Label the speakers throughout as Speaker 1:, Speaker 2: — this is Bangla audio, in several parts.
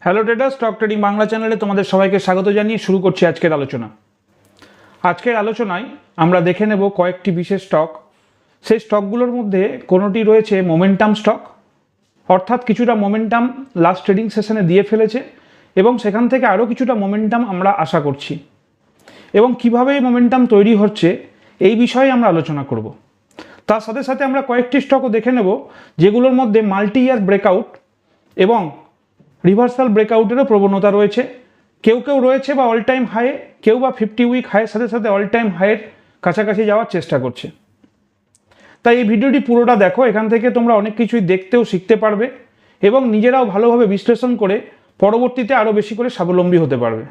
Speaker 1: Hello trader, stock trading Bangla চ্যানেলে তোমাদের সবাইকে স্বাগত জানিয়ে শুরু করছি আজকের আলোচনা। আজকের আলোচনায় আমরা দেখে নেব কয়েকটি বিশেষ স্টক। সেই স্টকগুলোর মধ্যে কোনোটি রয়েছে মোমেন্টাম স্টক, অর্থাৎ কিছুটা মোমেন্টাম লাস্ট ট্রেডিং সেশনে দিয়ে ফেলেছে এবং সেখান থেকে আরও কিছুটা মোমেন্টাম আমরা আশা করছি, এবং কিভাবে এই মোমেন্টাম তৈরি হচ্ছে এই বিষয়ে আমরা আলোচনা করব। তার সাথে সাথে আমরা কয়েকটি স্টকও দেখে নেব যেগুলোর মধ্যে মাল্টি ইয়ার ব্রেকআউট এবং রিভার্সাল ব্রেকআউটেরও প্রবণতা রয়েছে। কেউ কেউ রয়েছে বা অল টাইম হাইয়ে, কেউ বা 50 উইক হাইয়ের সাথে সাথে অল টাইম হাইয়ের কাছাকাছি যাওয়ার চেষ্টা করছে। তাই এই ভিডিওটি পুরোটা দেখো, এখান থেকে তোমরা অনেক কিছুই দেখতেও শিখতে পারবে এবং নিজেরাও ভালোভাবে বিশ্লেষণ করে পরবর্তীতে আরও বেশি করে স্বাবলম্বী হতে পারবে।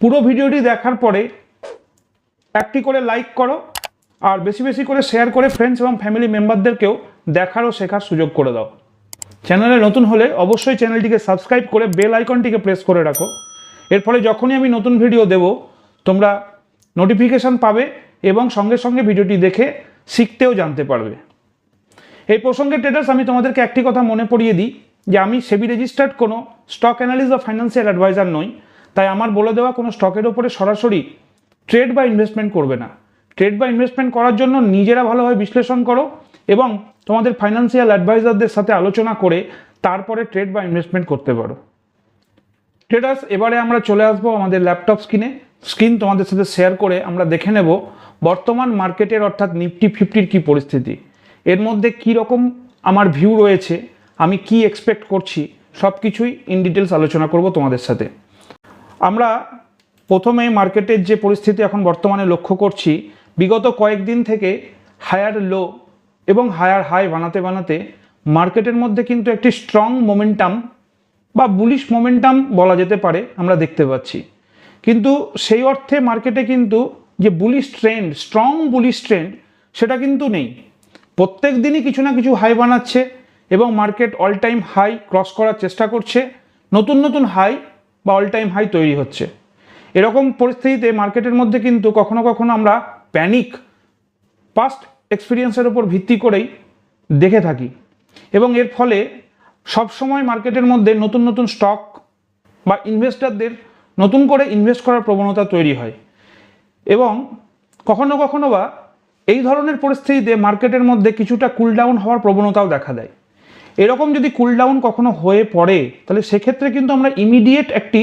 Speaker 1: পুরো ভিডিওটি দেখার পরে একটি করে লাইক করো আর বেশি বেশি করে শেয়ার করে ফ্রেন্ডস এবং ফ্যামিলি মেম্বারদেরকেও দেখার ও শেখার সুযোগ করে দাও। চ্যানেলে নতুন হলে অবশ্যই চ্যানেলটিকে সাবস্ক্রাইব করে বেল আইকনটিকে প্রেস করে রাখো। এর ফলে যখনই আমি নতুন ভিডিও দেব তোমরা নোটিফিকেশান পাবে এবং সঙ্গে সঙ্গে ভিডিওটি দেখে শিখতেও জানতে পারবে। এই প্রসঙ্গে ট্রেডার্স, আমি তোমাদেরকে একটি কথা মনে পড়িয়ে দিই যে আমি সেবি রেজিস্টার্ড কোনো স্টক অ্যানালিস্ট বা ফাইন্যান্সিয়াল অ্যাডভাইজার নই। তাই আমার বলে দেওয়া কোনো স্টকের ওপরে সরাসরি ট্রেড বা ইনভেস্টমেন্ট করবে না। ট্রেড বা ইনভেস্টমেন্ট করার জন্য নিজেরা ভালোভাবে বিশ্লেষণ করো এবং তোমাদের ফাইন্যান্সিয়াল অ্যাডভাইজারদের সাথে আলোচনা করে তারপরে ট্রেড বা ইনভেস্টমেন্ট করতে পারো। ট্রেডার্স, এবারে আমরা চলে আসবো আমাদের ল্যাপটপ স্ক্রিন তোমাদের সাথে শেয়ার করে আমরা দেখে নেব বর্তমান মার্কেটের অর্থাৎ নিফটি 50-র কী পরিস্থিতি, এর মধ্যে কী রকম আমার ভিউ রয়েছে, আমি কি এক্সপেক্ট করছি, সব কিছুই ইন ডিটেলস আলোচনা করব তোমাদের সাথে। আমরা প্রথমে মার্কেটের যে পরিস্থিতি এখন বর্তমানে লক্ষ্য করছি, বিগত কয়েকদিন থেকে হায়ার লো এবং হায়ার হাই বানাতে বানাতে মার্কেটের মধ্যে কিন্তু একটি স্ট্রং মোমেন্টাম বা বুলিশ মোমেন্টাম বলা যেতে পারে আমরা দেখতে পাচ্ছি। কিন্তু সেই অর্থে মার্কেটে কিন্তু যে bullish trend, strong bullish trend, সেটা কিন্তু নেই। প্রত্যেক দিনই কিছু না কিছু হাই বানাচ্ছে এবং market all time high cross করার চেষ্টা করছে, নতুন নতুন হাই বা অল টাইম হাই তৈরি হচ্ছে। এরকম পরিস্থিতিতে মার্কেটের মধ্যে কিন্তু কখনো কখনো আমরা প্যানিক পাস্ট এক্সপিরিয়েন্সের উপর ভিত্তি করেই দেখে থাকি এবং এর ফলে সবসময় মার্কেটের মধ্যে নতুন নতুন স্টক বা ইনভেস্টরদের নতুন করে ইনভেস্ট করার প্রবণতা তৈরি হয় এবং কখনো কখনো বা এই ধরনের পরিস্থিতিতে মার্কেটের মধ্যে কিছুটা কুলডাউন হওয়ার প্রবণতাও দেখা দেয়। এরকম যদি কুলডাউন কখনো হয়ে পড়ে তাহলে সেক্ষেত্রে কিন্তু আমরা ইমিডিয়েট একটি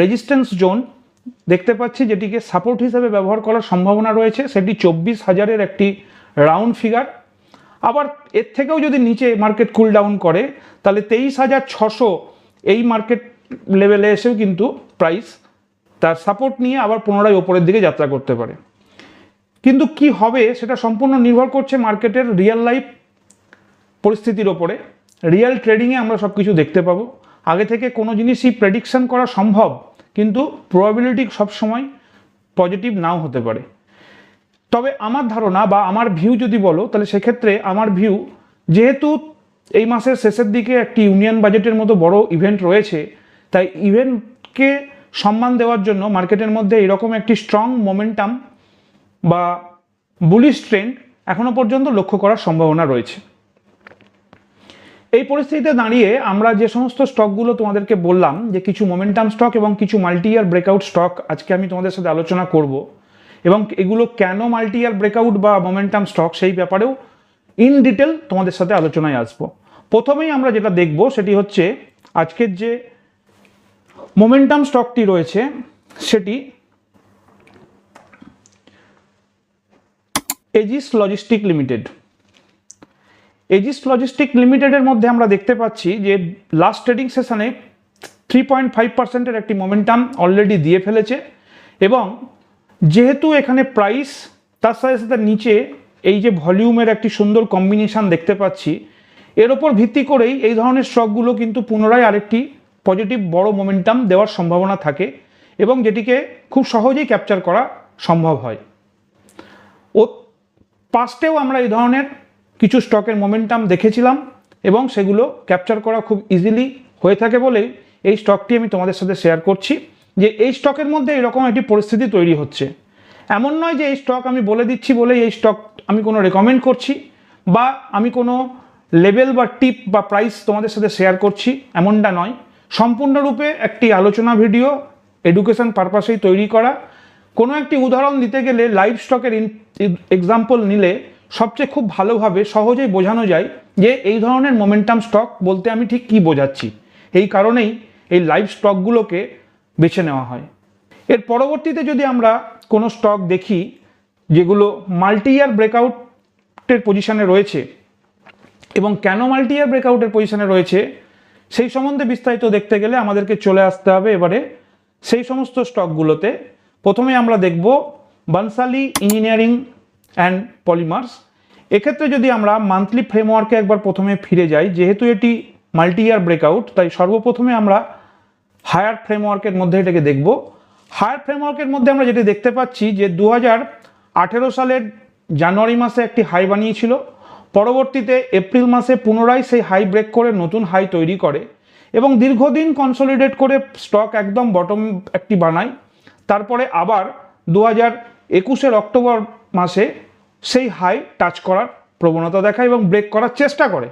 Speaker 1: রেজিস্ট্যান্স জোন দেখতে পাচ্ছি, যেটিকে সাপোর্ট হিসেবে ব্যবহার করার সম্ভাবনা রয়েছে। সেটি 24,000-এর একটি রাউন্ড ফিগার। আবার এর থেকেও যদি নিচে মার্কেট কুল ডাউন করে তাহলে 23,600 এই মার্কেট লেভেলে এসেও কিন্তু প্রাইস তার সাপোর্ট নিয়ে আবার পুনরায় ওপরের দিকে যাত্রা করতে পারে। কিন্তু কি হবে সেটা সম্পূর্ণ নির্ভর করছে মার্কেটের রিয়েল লাইফ পরিস্থিতির ওপরে। রিয়েল ট্রেডিংয়ে আমরা সব কিছু দেখতে পাবো। আগে থেকে কোনো জিনিসই প্রেডিকশন করা সম্ভব, কিন্তু প্রবাবিলিটি সবসময় পজিটিভ নাও হতে পারে। তবে আমার ধারণা বা আমার ভিউ যদি বলো তাহলে সেক্ষেত্রে আমার ভিউ, যেহেতু এই মাসের শেষের দিকে একটি ইউনিয়ন বাজেটের মতো বড় ইভেন্ট রয়েছে, তাই ইভেন্টকে সম্মান দেওয়ার জন্য মার্কেটের মধ্যে এরকম একটি স্ট্রং মোমেন্টাম বা বুলিশ ট্রেন্ড এখনো পর্যন্ত লক্ষ্য করার সম্ভাবনা রয়েছে। এই পরিস্থিতিতে দাঁড়িয়ে আমরা যে সমস্ত স্টকগুলো তোমাদেরকে বললাম যে কিছু মোমেন্টাম স্টক এবং কিছু মাল্টি ইয়ার ব্রেকআউট স্টক আজকে আমি তোমাদের সাথে আলোচনা করব এবং এগুলো কেন মাল্টি ইয়ার ব্রেকআউট বা মোমেন্টাম স্টক সেই ব্যাপারেও ইন ডিটেল তোমাদের সাথে আলোচনায় আসবো। প্রথমেই আমরা যেটা দেখব সেটি হচ্ছে আজকের যে মোমেন্টাম স্টকটি রয়েছে সেটি aegis logistic limited. Aegis logistic লিমিটেডের মধ্যে আমরা দেখতে পাচ্ছি যে লাস্ট ট্রেডিং সেশনে 3.5%-এর একটি মোমেন্টাম অলরেডি দিয়ে ফেলেছে এবং যেহেতু এখানে প্রাইস তার সাথে সাথে নিচে এই যে ভলিউমের একটি সুন্দর কম্বিনেশন দেখতে পাচ্ছি, এর ওপর ভিত্তি করেই এই ধরনের স্টকগুলো কিন্তু পুনরায় আরেকটি পজিটিভ বড় মোমেন্টাম দেওয়ার সম্ভাবনা থাকে এবং যেটিকে খুব সহজেই ক্যাপচার করা সম্ভব হয়। ও পাস্টেও আমরা এই ধরনের কিছু স্টকের মোমেন্টাম দেখেছিলাম এবং সেগুলো ক্যাপচার করা খুব ইজিলি হয়ে থাকে বলেই এই স্টকটি আমি তোমাদের সাথে শেয়ার করছি যে এই স্টকের মধ্যে এরকম একটি পরিস্থিতি তৈরি হচ্ছে। এমন নয় যে এই স্টক আমি বলে দিচ্ছি বলেই এই স্টক আমি কোনো রেকমেন্ড করছি বা আমি কোনো লেভেল বা টিপ বা প্রাইস তোমাদের সাথে শেয়ার করছি, এমনটা নয়। সম্পূর্ণরূপে একটি আলোচনা ভিডিও, এডুকেশন পারপাসেই তৈরি করা। কোনো একটি উদাহরণ দিতে গেলে লাইভ স্টকের এক্সাম্পল নিলে সবচেয়ে খুব ভালোভাবে সহজেই বোঝানো যায় যে এই ধরনের মোমেন্টাম স্টক বলতে আমি ঠিক কী বোঝাচ্ছি। এই কারণেই এই লাইভ স্টকগুলোকে বেছে নেওয়া হয়। এর পরবর্তীতে যদি আমরা কোনো স্টক দেখি যেগুলো মাল্টি ইয়ার ব্রেকআউটের পজিশনে রয়েছে এবং কেন মাল্টি ইয়ার ব্রেকআউটের পজিশনে রয়েছে সেই সম্বন্ধে বিস্তারিত দেখতে গেলে আমাদেরকে চলে আসতে হবে এবারে সেই সমস্ত স্টকগুলোতে। প্রথমে আমরা দেখব বনসালি ইঞ্জিনিয়ারিং অ্যান্ড পলিমার্স। এক্ষেত্রে যদি আমরা মান্থলি ফ্রেমওয়ার্কে একবার প্রথমে ফিরে যাই, যেহেতু এটি মাল্টি ইয়ার ব্রেকআউট তাই সর্বপ্রথমে আমরা হায়ার ফ্রেমওয়ার্কের মধ্যে এটাকে দেখব। হায়ার ফ্রেমওয়ার্কের মধ্যে আমরা যেটি দেখতে পাচ্ছি যে 2018 সালের জানুয়ারি মাসে একটি হাই বানিয়েছিল, পরবর্তীতে এপ্রিল মাসে পুনরায় সেই হাই ব্রেক করে নতুন হাই তৈরি করে এবং দীর্ঘদিন কনসলিডেট করে স্টক একদম বটম একটি বানায়। তারপরে আবার 2021 অক্টোবর মাসে সেই হাই টাচ করার প্রবণতা দেখায় এবং ব্রেক করার চেষ্টা করে,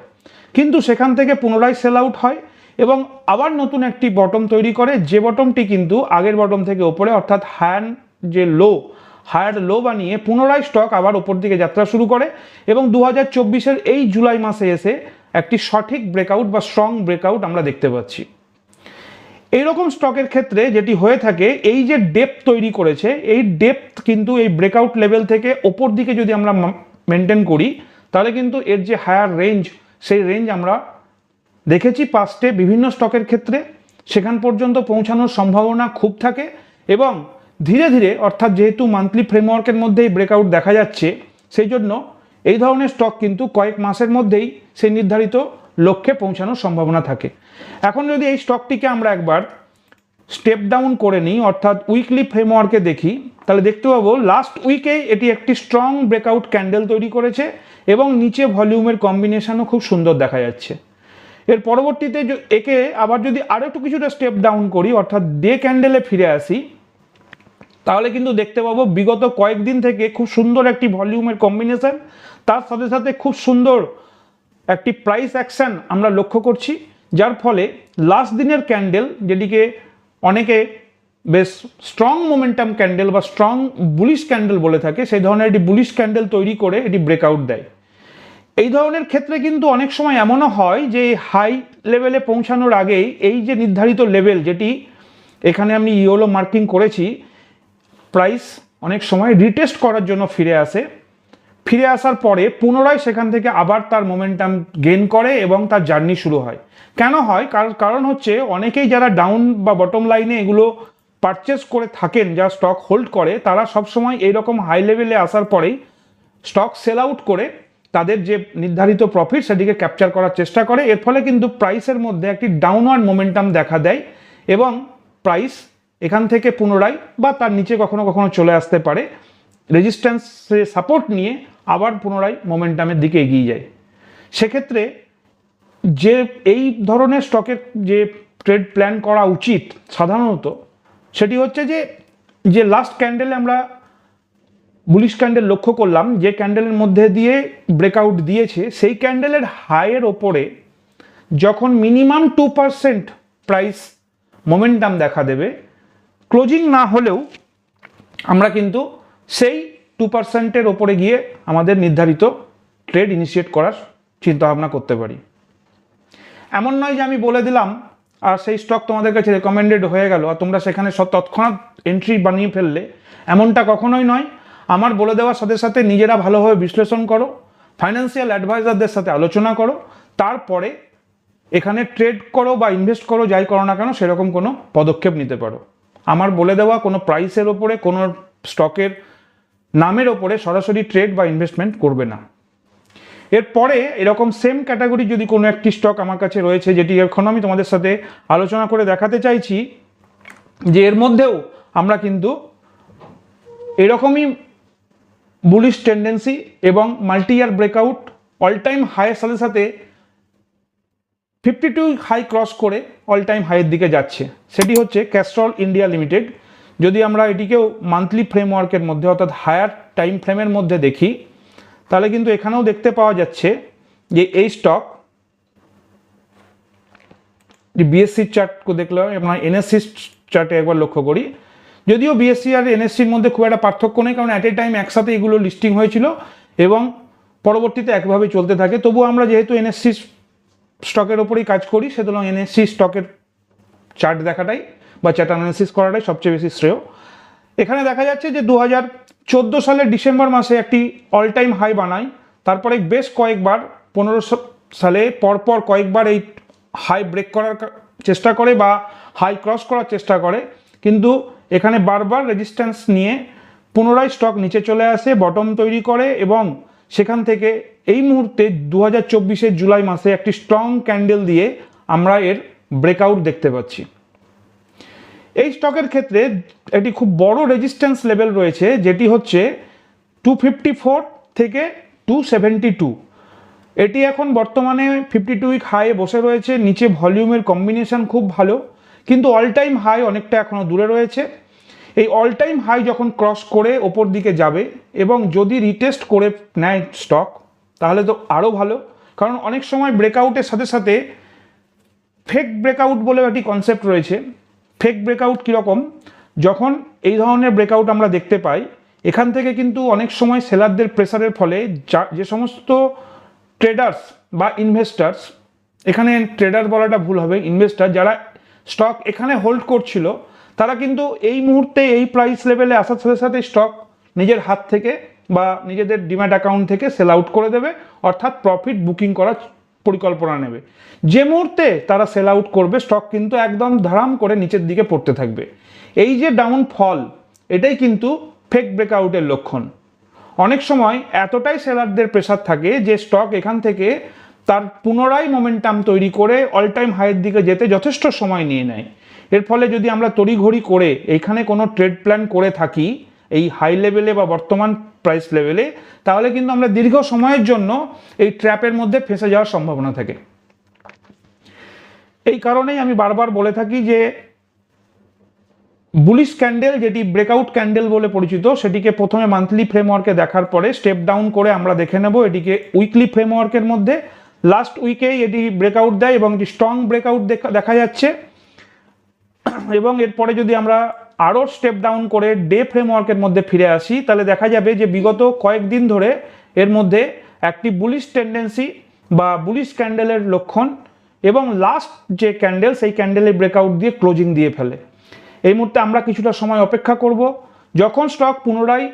Speaker 1: কিন্তু সেখান থেকে পুনরায় সেল আউট হয় এবং আবার নতুন একটি বটম তৈরি করে, যে বটমটি কিন্তু আগের বটম থেকে ওপরে অর্থাৎ হায়ার লো বানিয়ে পুনরায় স্টক আবার ওপর দিকে যাত্রা শুরু করে এবং 2024 এই জুলাই মাসে এসে একটি সঠিক ব্রেকআউট বা স্ট্রং ব্রেকআউট আমরা দেখতে পাচ্ছি। এইরকম স্টকের ক্ষেত্রে যেটি হয়ে থাকে, এই যে ডেপথ তৈরি করেছে এই ডেপথ কিন্তু এই ব্রেকআউট লেভেল থেকে ওপর দিকে যদি আমরা মেনটেন করি তাহলে কিন্তু এর যে হায়ার রেঞ্জ সেই রেঞ্জ আমরা দেখেছি পাস্টে বিভিন্ন স্টকের ক্ষেত্রে, সেখান পর্যন্ত পৌঁছানোর সম্ভাবনা খুব থাকে এবং ধীরে ধীরে অর্থাৎ যেহেতু মান্থলি ফ্রেমওয়ার্কের মধ্যেই ব্রেকআউট দেখা যাচ্ছে সেই জন্য এই ধরনের স্টক কিন্তু কয়েক মাসের মধ্যেই সেই নির্ধারিত লক্ষ্যে পৌঁছানোর সম্ভাবনা থাকে। এখন যদি এই স্টকটিকে আমরা একবার স্টেপ ডাউন করে নিই অর্থাৎ উইকলি ফ্রেমওয়ার্কে দেখি তাহলে দেখতে পাবো লাস্ট উইকেই এটি একটি স্ট্রং ব্রেকআউট ক্যান্ডেল তৈরি করেছে এবং নিচে ভলিউমের কম্বিনেশনও খুব সুন্দর দেখা যাচ্ছে। এর পরবর্তীতে একে আবার যদি আরও একটু কিছুটা স্টেপ ডাউন করি অর্থাৎ ডে ক্যান্ডেলে ফিরে আসি তাহলে কিন্তু দেখতে পাবো বিগত কয়েকদিন থেকে খুব সুন্দর একটি ভলিউমের কম্বিনেশন, তার সাথে সাথে খুব সুন্দর একটি প্রাইস অ্যাকশন আমরা লক্ষ্য করছি, যার ফলে লাস্ট দিনের ক্যান্ডেল যেটিকে অনেকে বেশ স্ট্রং মোমেন্টাম ক্যান্ডেল বা স্ট্রং বুলিশ ক্যান্ডেল বলে থাকে, সেই ধরনের একটি বুলিশ ক্যান্ডেল তৈরি করে এটি ব্রেকআউট দেয়। এই ধরনের ক্ষেত্রে কিন্তু অনেক সময় এমনও হয় যে হাই লেভেলে পৌঁছানোর আগেই এই যে নির্ধারিত লেভেল যেটি এখানে আমি ইয়েলো মার্কিং করেছি, প্রাইস অনেক সময় রিটেস্ট করার জন্য ফিরে আসার পরে পুনরায় সেখান থেকে আবার তার মোমেন্টাম গেইন করে এবং তার জার্নি শুরু হয়। কেন হয়? কারণ হচ্ছে অনেকেই যারা ডাউন বা বটম লাইনে এগুলো পারচেস করে থাকেন, যা স্টক হোল্ড করে, তারা সবসময় এইরকম হাই লেভেলে আসার পরেই স্টক সেল আউট করে তাদের যে নির্ধারিত প্রফিট সেটিকে ক্যাপচার করার চেষ্টা করে। এর ফলে কিন্তু প্রাইসের মধ্যে একটি ডাউনওয়ার্ড মোমেন্টাম দেখা দেয় এবং প্রাইস এখান থেকে পুনরায় বা তার নিচে কখনো কখনো চলে আসতে পারে, রেজিস্ট্যান্সে সাপোর্ট নিয়ে আবার পুনরায় মোমেন্টামের দিকে এগিয়ে যায়। সেক্ষেত্রে যে এই ধরনের স্টকের যে ট্রেড প্ল্যান করা উচিত সাধারণত সেটি হচ্ছে যে লাস্ট ক্যান্ডেলে আমরা বুলিশ ক্যান্ডেল লক্ষ্য করলাম, যে ক্যান্ডেলের মধ্যে দিয়ে ব্রেকআউট দিয়েছে সেই ক্যান্ডেলের হাইয়ের ওপরে যখন মিনিমাম 2% প্রাইস মোমেন্টাম দেখা দেবে, ক্লোজিং না হলেও আমরা কিন্তু সেই 2%-এর ওপরে গিয়ে আমাদের নির্ধারিত ট্রেড ইনিশিয়েট করার চিন্তাভাবনা করতে পারি। এমন নয় যে আমি বলে দিলাম আর সেই স্টক তোমাদের কাছে রেকমেন্ডেড হয়ে গেল আর তোমরা সেখানে তৎক্ষণাৎ এন্ট্রি বানিয়ে ফেললে, এমনটা কখনোই নয়। আমার বলে দেওয়ার সাথে সাথে নিজেরা ভালোভাবে বিশ্লেষণ করো, ফাইন্যান্সিয়াল অ্যাডভাইজারদের সাথে আলোচনা করো, তারপরে এখানে ট্রেড করো বা ইনভেস্ট করো, যাই করো না কেন সেরকম কোনো পদক্ষেপ নিতে পারো। আমার বলে দেওয়া কোনো প্রাইসের ওপরে, কোনো স্টকের নামের ওপরে সরাসরি ট্রেড বা ইনভেস্টমেন্ট করবে না। এরপরে এরকম সেম ক্যাটাগরি যদি কোনো একটি স্টক আমার কাছে রয়েছে, যেটি এখন আমি তোমাদের সাথে আলোচনা করে দেখাতে চাইছি যে এর মধ্যেও আমরা কিন্তু এরকমই বুলিশ টেন্ডেন্সি এবং multi year breakout all time হাইয়ের সাথে সাথে 52 হাই ক্রস করে অল টাইম হাইয়ের দিকে যাচ্ছে, সেটি হচ্ছে ক্যাস্ট্রল ইন্ডিয়া লিমিটেড। যদি আমরা এটিকেও মান্থলি ফ্রেমওয়ার্কের মধ্যে অর্থাৎ হায়ার টাইম ফ্রেমের মধ্যে দেখি তাহলে কিন্তু এখানেও দেখতে পাওয়া যাচ্ছে যে এই স্টক যে বিএসসির চার্টকে দেখলাম আমরা এনএসসির চার্টে একবার লক্ষ্য করি, যদিও বিএসসি আর এনএসসির মধ্যে খুব একটা পার্থক্য নেই, কারণ অ্যাট এ টাইম একসাথে এগুলো লিস্টিং হয়েছিল এবং পরবর্তীতে একভাবেই চলতে থাকে। তবুও আমরা যেহেতু এনএসসি স্টকের ওপরেই কাজ করি, সুতরাং এনএসসি স্টকের চার্ট দেখাটাই বা চার্ট অ্যানালিসিস করাটাই সবচেয়ে বেশি শ্রেয়। এখানে দেখা যাচ্ছে যে 2014 সালের ডিসেম্বর মাসে একটি অল টাইম হাই বানায়, তারপরে বেশ কয়েকবার 15 সালে পরপর কয়েকবার এই হাই ব্রেক করার চেষ্টা করে বা হাই ক্রস করার চেষ্টা করে, কিন্তু এখানে বারবার রেজিস্ট্যান্স নিয়ে পুনরায় স্টক নিচে চলে আসে, বটম তৈরি করে এবং সেখান থেকে এই মুহূর্তে 2024 জুলাই মাসে একটি স্ট্রং ক্যান্ডেল দিয়ে আমরা এর ব্রেকআউট দেখতে পাচ্ছি। এই স্টকের ক্ষেত্রে একটি খুব বড় রেজিস্ট্যান্স লেভেল রয়েছে, যেটি হচ্ছে 254 থেকে 272। এটি এখন বর্তমানে 52 উইক হাইয়ে বসে রয়েছে, নিচে ভলিউমের কম্বিনেশন খুব ভালো, কিন্তু অল টাইম হাই অনেকটা এখনও দূরে রয়েছে। এই অল টাইম হাই যখন ক্রস করে ওপর দিকে যাবে এবং যদি রিটেস্ট করে নেয় স্টক, তাহলে তো আরও ভালো, কারণ অনেক সময় ব্রেকআউটের সাথে সাথে ফেক ব্রেকআউট বলেও একটি কনসেপ্ট রয়েছে। ফেক ব্রেকআউট কীরকম, যখন এই ধরনের ব্রেকআউট আমরা দেখতে পাই, এখান থেকে কিন্তু অনেক সময় সেলারদের প্রেসারের ফলে যে সমস্ত ট্রেডার্স বা ইনভেস্টার্স, এখানে ট্রেডার বলাটা ভুল হবে, ইনভেস্টার যারা স্টক এখানে হোল্ড করছিল, তারা কিন্তু এই মুহূর্তে এই প্রাইস লেভেলে আসার সাথে সাথে স্টক নিজের হাত থেকে বা নিজেদের ডিম্যাট অ্যাকাউন্ট থেকে সেল আউট করে দেবে, অর্থাৎ প্রফিট বুকিং করার পরিকল্পনা নেবে। যে মুহূর্তে তারা সেল আউট করবে, স্টক কিন্তু একদম ধারাম করে নিচের দিকে পড়তে থাকবে। এই যে ডাউনফল, এটাই কিন্তু ফেক ব্রেকআউটের লক্ষণ। অনেক সময় এতটাই সেলারদের প্রেসার থাকে যে স্টক এখান থেকে তার পুনরায় মোমেন্টাম তৈরি করে অল টাইম হাইয়ের দিকে যেতে যথেষ্ট সময় নিয়ে নেয়। এর ফলে যদি আমরা তড়িঘড়ি করে এইখানে কোনো ট্রেড প্ল্যান করে থাকি এই হাই লেভেলে বা বর্তমান প্রাইস লেভেলে, তাহলে কিন্তু আমরা দীর্ঘ সময়ের জন্য এই ট্র্যাপের মধ্যে ফেঁসে যাওয়ার সম্ভাবনা থাকে। এই কারণেই আমি বারবার বলে থাকি যে বুলিশ ক্যান্ডেল, যেটি ব্রেকআউট ক্যান্ডেল বলে পরিচিত, সেটিকে প্রথমে মান্থলি ফ্রেমওয়ার্কে দেখার পরে স্টেপ ডাউন করে আমরা দেখে নেব এটিকে উইকলি ফ্রেমওয়ার্কের মধ্যে। লাস্ট উইকেই এটি ব্রেকআউট দেয় এবং এটি স্ট্রং ব্রেকআউট দেখা যাচ্ছে, এবং এরপরে যদি আমরা আরও স্টেপ ডাউন করে ডে ফ্রেমওয়ার্কের মধ্যে ফিরে আসি, তাহলে দেখা যাবে যে বিগত কয়েকদিন ধরে এর মধ্যে একটি বুলিশ টেন্ডেন্সি বা বুলিশ ক্যান্ডেলের লক্ষণ, এবং লাস্ট যে ক্যান্ডেল, সেই ক্যান্ডেলের ব্রেকআউট দিয়ে ক্লোজিং দিয়ে ফেলে। এই মুহূর্তে আমরা কিছুটা সময় অপেক্ষা করব, যখন স্টক পুনরায়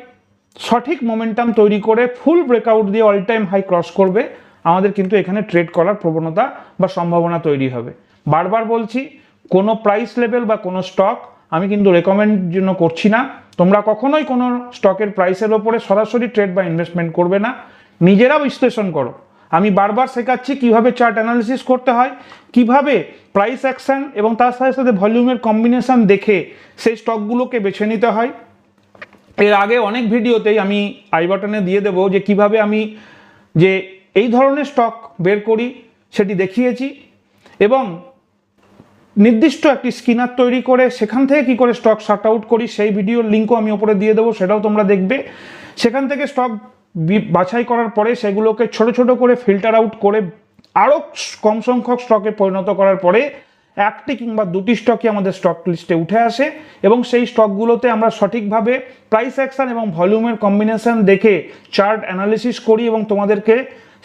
Speaker 1: সঠিক মোমেন্টাম তৈরি করে ফুল ব্রেকআউট দিয়ে অল টাইম হাই ক্রস করবে, আমাদের কিন্তু এখানে ট্রেড করার প্রবণতা বা সম্ভাবনা তৈরি হবে। বারবার বলছি, কোনো প্রাইস লেভেল বা কোনো স্টক আমি কিন্তু রেকমেন্ড জন্য করছি না। তোমরা কখনোই কোনো স্টকের প্রাইসের ওপরে সরাসরি ট্রেড বা ইনভেস্টমেন্ট করবে না, নিজেরা বিশ্লেষণ করো। আমি বারবার শেখাচ্ছি কিভাবে চার্ট অ্যানালিসিস করতে হয়, কিভাবে প্রাইস অ্যাকশন এবং তার সাথে সাথে ভলিউমের কম্বিনেশন দেখে সেই স্টকগুলোকে বেছে নিতে হয়। এর আগে অনেক ভিডিওতেই আমি আই বাটনে দিয়ে দেবো যে কিভাবে আমি যে এই ধরনের স্টক বের করি সেটি দেখিয়েছি, এবং নির্দিষ্ট একটি স্ক্রিনার তৈরি করে সেখান থেকে কি করে স্টক শার্ট আউট করি সেই ভিডিওর লিঙ্কও আমি ওপরে দিয়ে দেবো, সেটাও তোমরা দেখবে। সেখান থেকে স্টক বাছাই করার পরে সেগুলোকে ছোট ছোট করে ফিল্টার আউট করে আরও কম সংখ্যক স্টকে পরিণত করার পরে একটি কিংবা দুটি স্টকই আমাদের স্টক লিস্টে উঠে আসে, এবং সেই স্টকগুলোতে আমরা সঠিকভাবে প্রাইস অ্যাকশন এবং ভলিউমের কম্বিনেশন দেখে চার্ট অ্যানালিসিস করি এবং তোমাদেরকে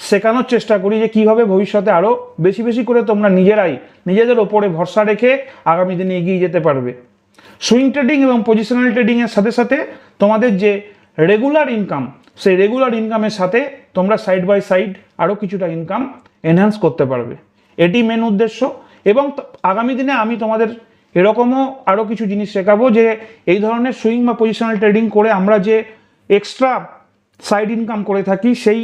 Speaker 1: শেখানোর চেষ্টা করি যে কীভাবে ভবিষ্যতে আরও বেশি বেশি করে তোমরা নিজেরাই নিজেদের ওপরে ভরসা রেখে আগামী দিনে এগিয়ে যেতে পারবে। সুইং ট্রেডিং এবং পজিশনাল ট্রেডিংয়ের সাথে সাথে তোমাদের যে রেগুলার ইনকাম, সেই রেগুলার ইনকামের সাথে তোমরা সাইড বাই সাইড আরও কিছুটা ইনকাম এনহ্যান্স করতে পারবে, এটি মেন উদ্দেশ্য। এবং আগামী দিনে আমি তোমাদের এরকমও আরও কিছু জিনিস শেখাবো যে এই ধরনের সুইং বা পজিশনাল ট্রেডিং করে আমরা যে এক্সট্রা সাইড ইনকাম করে থাকি, সেই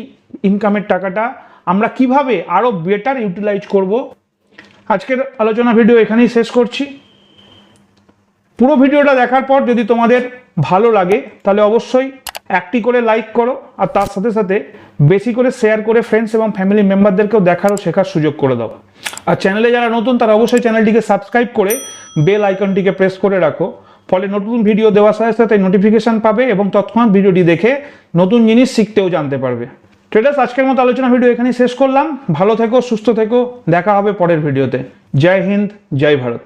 Speaker 1: ইনকামের টাকাটা আমরা কিভাবে আরও বেটার ইউটিলাইজ করব। আজকের আলোচনা ভিডিও এখানেই শেষ করছি। পুরো ভিডিওটা দেখার পর যদি তোমাদের ভালো লাগে তাহলে অবশ্যই একটি করে লাইক করো, আর তার সাথে সাথে বেশি করে শেয়ার করে ফ্রেন্ডস এবং ফ্যামিলি মেম্বারদেরকেও দেখার ও শেখার সুযোগ করে দাও। আর চ্যানেলে যারা নতুন তারা অবশ্যই চ্যানেলটিকে সাবস্ক্রাইব করে বেল আইকনটিকে প্রেস করে রাখো, ফলে নতুন ভিডিও দেওয়ার সাথে সাথে নোটিফিকেশান পাবে এবং তৎক্ষণাৎ ভিডিওটি দেখে নতুন জিনিস শিখতেও জানতে পারবে। ট্রেডার্স, আজকের মতো আলোচনা ভিডিও এখানেই শেষ করলাম। ভালো থেকো, সুস্থ থেকো, দেখা হবে পরের ভিডিওতে। জয় হিন্দ, জয় ভারত।